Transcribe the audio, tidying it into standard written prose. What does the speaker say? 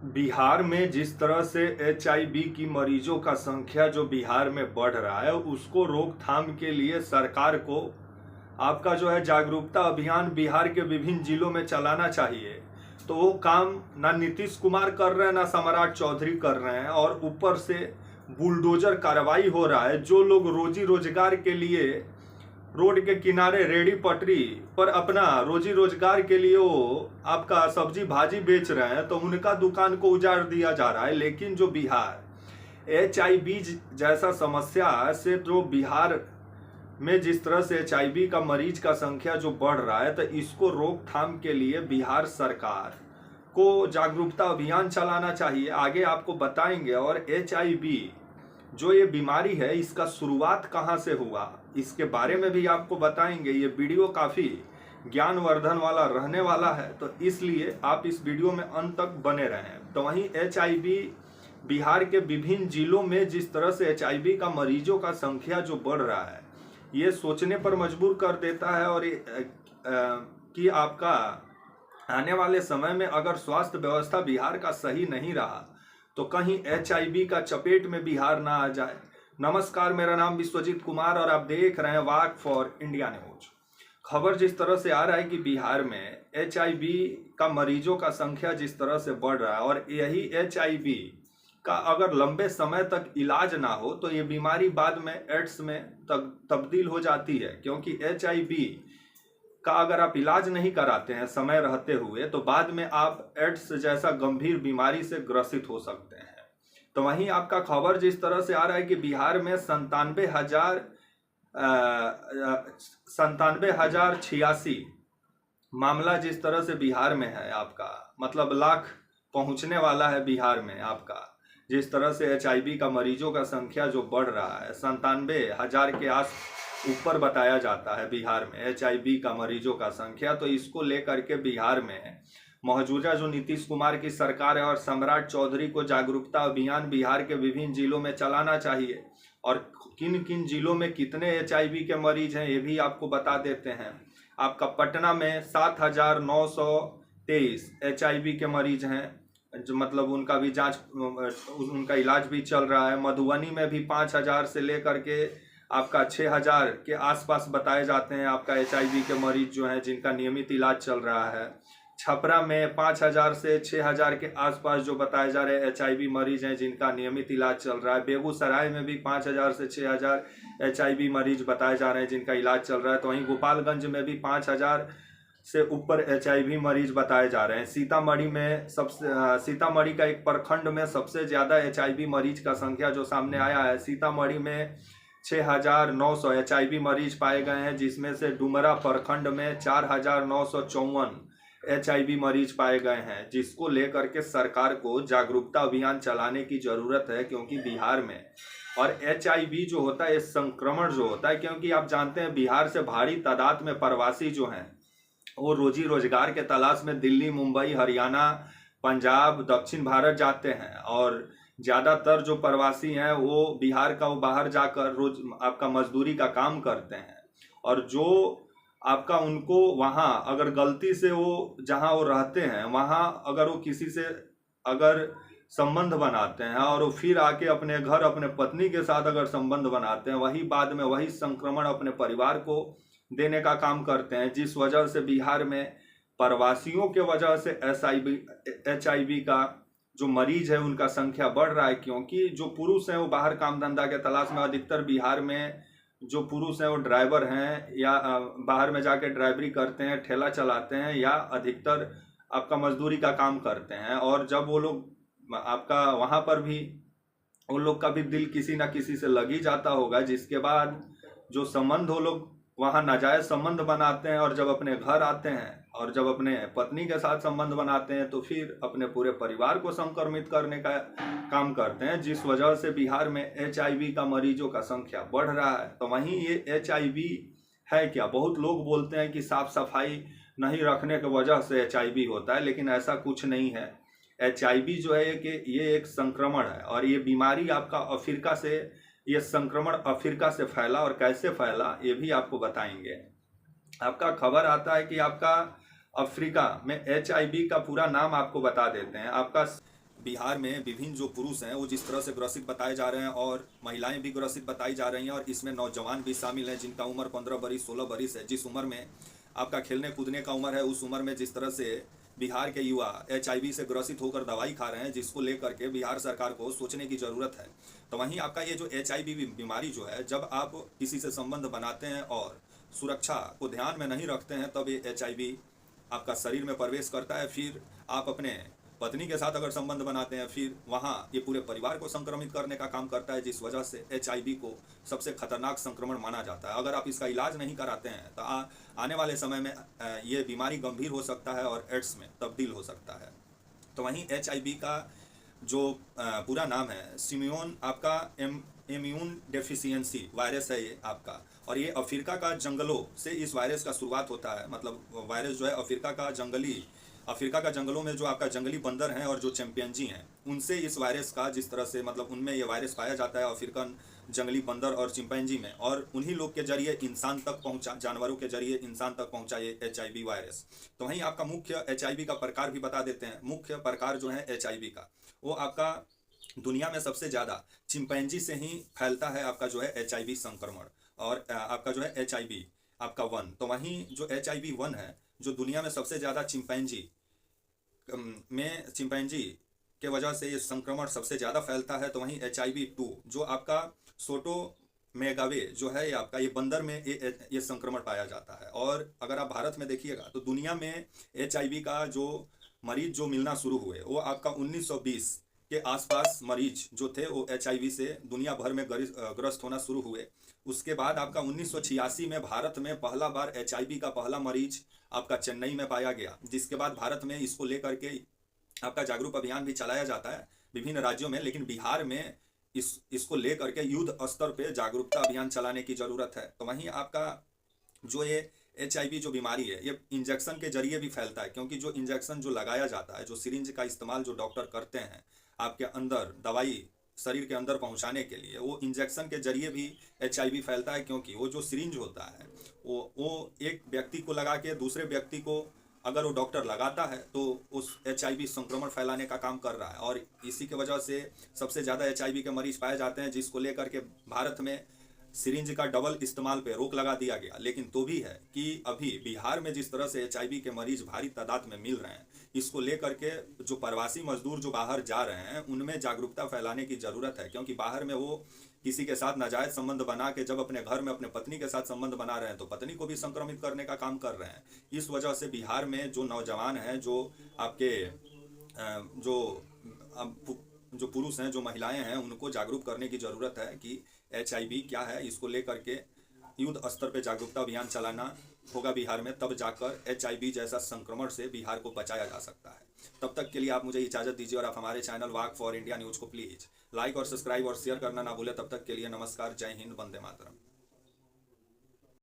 बिहार में जिस तरह से एचआईवी की मरीजों का संख्या जो बिहार में बढ़ रहा है उसको रोकथाम के लिए सरकार को आपका जो है जागरूकता अभियान बिहार के विभिन्न जिलों में चलाना चाहिए। तो वो काम ना नीतीश कुमार कर रहे हैं ना सम्राट चौधरी कर रहे हैं, और ऊपर से बुलडोजर कार्रवाई हो रहा है। जो लोग रोजी रोजगार के लिए रोड के किनारे रेडी पटरी पर अपना रोजी रोजगार के लिए वो आपका सब्जी भाजी बेच रहे हैं, तो उनका दुकान को उजाड़ दिया जा रहा है। लेकिन जो बिहार एचआईवी जैसा समस्या से जो बिहार में जिस तरह से एचआईवी का मरीज का संख्या जो बढ़ रहा है, तो इसको रोकथाम के लिए बिहार सरकार को जागरूकता अभियान चलाना चाहिए। आगे आपको बताएंगे। और एचआईवी जो ये बीमारी है इसका शुरुआत कहाँ से हुआ इसके बारे में भी आपको बताएंगे। ये वीडियो काफ़ी ज्ञानवर्धन वाला रहने वाला है, तो इसलिए आप इस वीडियो में अंत तक बने रहें। तो वहीं एचआईवी बिहार के विभिन्न जिलों में जिस तरह से एचआईवी का मरीजों का संख्या जो बढ़ रहा है, ये सोचने पर मजबूर कर देता है। और कि आपका आने वाले समय में अगर स्वास्थ्य व्यवस्था बिहार का सही नहीं रहा तो कहीं एचआईवी का चपेट में बिहार ना आ जाए। नमस्कार, मेरा नाम विश्वजीत कुमार और आप देख रहे हैं वाक फॉर इंडिया न्यूज। खबर जिस तरह से आ रहा है कि बिहार में एचआईवी का मरीजों का संख्या जिस तरह से बढ़ रहा है, और यही एचआईवी का अगर लंबे समय तक इलाज ना हो तो ये बीमारी बाद में एड्स में तब्दील हो जाती है। क्योंकि एचआईवी का अगर आप इलाज नहीं कराते हैं समय रहते हुए, तो बाद में आप एड्स जैसा गंभीर बीमारी से ग्रसित हो सकते हैं। तो वहीं आपका खबर जिस तरह से आ रहा है कि बिहार में 97,086 मामला जिस तरह से बिहार में है, आपका मतलब लाख पहुंचने वाला है बिहार में। आपका जिस तरह से एचआईवी का मरीजों का संख्या जो बढ़ रहा है 97,000 के आस ऊपर बताया जाता है बिहार में एचआईवी का मरीजों का संख्या। तो इसको लेकर के बिहार में मौजूदा जो नीतीश कुमार की सरकार है और सम्राट चौधरी को जागरूकता अभियान बिहार के विभिन्न जिलों में चलाना चाहिए। और किन किन जिलों में कितने एचआईवी के मरीज हैं ये भी आपको बता देते हैं। आपका पटना में 7,923 एचआईवी के मरीज हैं, जो मतलब उनका भी उनका इलाज भी चल रहा है। मधुबनी में भी 5,000 से लेकर के आपका 6,000 के आसपास बताए जाते हैं आपका एचआईवी के मरीज जो हैं जिनका नियमित इलाज चल रहा है। छपरा में 5,000 से 6,000 के आसपास जो बताए जा रहे एचआईवी मरीज हैं जिनका नियमित इलाज चल रहा है। बेगूसराय में भी 5,000 से 6,000 एचआईवी मरीज बताए जा रहे हैं जिनका इलाज चल रहा है। तो वहीं गोपालगंज में भी 5,000 से ऊपर एचआईवी मरीज बताए जा रहे हैं। सीतामढ़ी का एक प्रखंड में सबसे ज़्यादा एचआईवी मरीज का संख्या जो सामने आया है। सीतामढ़ी में 6,900 एचआईवी मरीज पाए गए हैं, जिसमें से डुमरा प्रखंड में 4,954 एचआईवी मरीज पाए गए हैं, जिसको लेकर के सरकार को जागरूकता अभियान चलाने की ज़रूरत है। क्योंकि बिहार में और एचआईवी जो होता है, संक्रमण जो होता है, क्योंकि आप जानते हैं बिहार से भारी तादाद में प्रवासी जो हैं वो रोजी रोजगार के तलाश में दिल्ली, मुंबई, हरियाणा, पंजाब, दक्षिण भारत जाते हैं। और ज़्यादातर जो प्रवासी हैं वो बिहार का वो बाहर जाकर रोज आपका मजदूरी का काम करते हैं। और जो आपका उनको वहाँ अगर गलती से वो जहाँ वो रहते हैं वहाँ अगर वो किसी से अगर संबंध बनाते हैं और वो फिर आके अपने घर अपने पत्नी के साथ अगर संबंध बनाते हैं, वही बाद में वही संक्रमण अपने परिवार को देने का काम करते हैं। जिस वजह से बिहार में प्रवासियों के वजह से एचआईवी का जो मरीज है उनका संख्या बढ़ रहा है। क्योंकि जो पुरुष हैं वो बाहर काम धंधा के तलाश में, अधिकतर बिहार में जो पुरुष हैं वो ड्राइवर हैं या बाहर में जाके ड्राइवरी करते हैं, ठेला चलाते हैं, या अधिकतर आपका मजदूरी का काम करते हैं। और जब वो लोग आपका वहाँ पर भी उन लोग का भी दिल किसी ना किसी से लग ही जाता होगा, जिसके बाद जो संबंध वो लोग वहाँ नाजायज संबंध बनाते हैं। और जब अपने घर आते हैं और जब अपने पत्नी के साथ संबंध बनाते हैं तो फिर अपने पूरे परिवार को संक्रमित करने का काम करते हैं, जिस वजह से बिहार में एचआईवी का मरीजों का संख्या बढ़ रहा है। तो वहीं ये एचआईवी है क्या? बहुत लोग बोलते हैं कि साफ सफाई नहीं रखने की वजह से एचआईवी होता है, लेकिन ऐसा कुछ नहीं है। एचआईवी जो है कि ये एक संक्रमण है, और ये बीमारी आपका अफ्रीका से, ये संक्रमण अफ्रीका से फैला, और कैसे फैला ये भी आपको बताएंगे। आपका खबर आता है कि आपका अफ्रीका में एचआईवी का पूरा नाम आपको बता देते हैं। आपका बिहार में विभिन्न जो पुरुष हैं वो जिस तरह से ग्रसित बताए जा रहे हैं और महिलाएं भी ग्रसित बताई जा रही हैं, और इसमें नौजवान भी शामिल हैं जिनका उम्र 15 बरिस 16 बरिस है। जिस उम्र में आपका खेलने कूदने का उम्र है, उस उम्र में जिस तरह से बिहार के युवा HIV से ग्रसित होकर दवाई खा रहे हैं, जिसको लेकर के बिहार सरकार को सोचने की ज़रूरत है। तो वहीं आपका ये जो HIV बीमारी जो है, जब आप किसी से संबंध बनाते हैं और सुरक्षा को ध्यान में नहीं रखते हैं, तब ये HIV आपका शरीर में प्रवेश करता है। फिर आप अपने पत्नी के साथ अगर संबंध बनाते हैं, फिर वहाँ ये पूरे परिवार को संक्रमित करने का काम करता है, जिस वजह से HIV को सबसे खतरनाक संक्रमण माना जाता है। अगर आप इसका इलाज नहीं कराते हैं तो आने वाले समय में ये बीमारी गंभीर हो सकता है और एड्स में तब्दील हो सकता है। तो वहीं HIV का जो पूरा नाम है सिमियोन आपका इम्यून डेफिशिएंसी वायरस है ये आपका, और ये अफ्रीका का जंगलों से इस वायरस का शुरुआत होता है। मतलब वायरस जो है अफ्रीका का जंगलों में जो आपका जंगली बंदर हैं और जो चिंपैंजी हैं, उनसे इस वायरस का जिस तरह से मतलब उनमें ये वायरस पाया जाता है अफ्रीकन जंगली बंदर और चिंपैंजी में, और उन्हीं लोग के जरिए इंसान तक पहुंचा, जानवरों के जरिए इंसान तक पहुंचा ये HIV वायरस। तो वहीं आपका मुख्य HIV का प्रकार भी बता देते हैं। मुख्य प्रकार जो है HIV का, वो आपका दुनिया में सबसे ज़्यादा चिंपैंजी से ही फैलता है आपका जो है HIV संक्रमण, और आपका जो है HIV आपका 1। तो वहीं जो HIV 1 है, जो दुनिया में सबसे ज़्यादा चिंपैंजी के वजह से ये संक्रमण सबसे ज़्यादा फैलता है। तो वहीं HIV 2 जो आपका सोटोमेगावे जो है, ये आपका ये बंदर में ये संक्रमण पाया जाता है। और अगर आप भारत में देखिएगा तो दुनिया में HIV का जो मरीज जो मिलना शुरू हुए, वो आपका 1920 के आसपास मरीज जो थे वो HIV से दुनिया भर में ग्रस्त होना शुरू हुए। उसके बाद आपका 1986 में भारत में पहला बार HIV का पहला मरीज आपका चेन्नई में पाया गया, जिसके बाद भारत में इसको लेकर के आपका जागरूक अभियान भी चलाया जाता है विभिन्न राज्यों में। लेकिन बिहार में इसको लेकर के युद्ध स्तर पे जागरूकता अभियान चलाने की ज़रूरत है। तो वहीं आपका जो ये HIV जो बीमारी है, ये इंजेक्शन के जरिए भी फैलता है, क्योंकि जो इंजेक्शन जो लगाया जाता है, जो सिरिंज का इस्तेमाल जो डॉक्टर करते हैं आपके अंदर दवाई शरीर के अंदर पहुंचाने के लिए, वो इंजेक्शन के जरिए भी HIV फैलता है। क्योंकि वो जो सिरिंज होता है वो एक व्यक्ति को लगा के दूसरे व्यक्ति को अगर वो डॉक्टर लगाता है तो उस HIV संक्रमण फैलाने का काम कर रहा है, और इसी की वजह से सबसे ज़्यादा HIV के मरीज पाए जाते हैं, जिसको लेकर के भारत में सिरिंज का डबल इस्तेमाल पे रोक लगा दिया गया। लेकिन तो भी है कि अभी बिहार में जिस तरह से HIV के मरीज भारी तादाद में मिल रहे हैं, इसको लेकर के जो प्रवासी मजदूर जो बाहर जा रहे हैं उनमें जागरूकता फैलाने की ज़रूरत है। क्योंकि बाहर में वो किसी के साथ नाजायज़ संबंध बना के जब अपने घर में अपने पत्नी के साथ संबंध बना रहे हैं, तो पत्नी को भी संक्रमित करने का काम कर रहे हैं। इस वजह से बिहार में जो नौजवान हैं, जो आपके जो पुरुष हैं, जो महिलाएं हैं, उनको जागरूक करने की ज़रूरत है कि HIV क्या है। इसको लेकर के युद्ध स्तर पे जागरूकता अभियान चलाना होगा बिहार में, तब जाकर HIV जैसा संक्रमण से बिहार को बचाया जा सकता है। तब तक के लिए आप मुझे इजाज़त दीजिए, और आप हमारे channel walk for India news को प्लीज़ लाइक और सब्सक्राइब और शेयर करना ना भूलें। तब तक के लिए नमस्कार, जय हिंद, वंदे मातरम।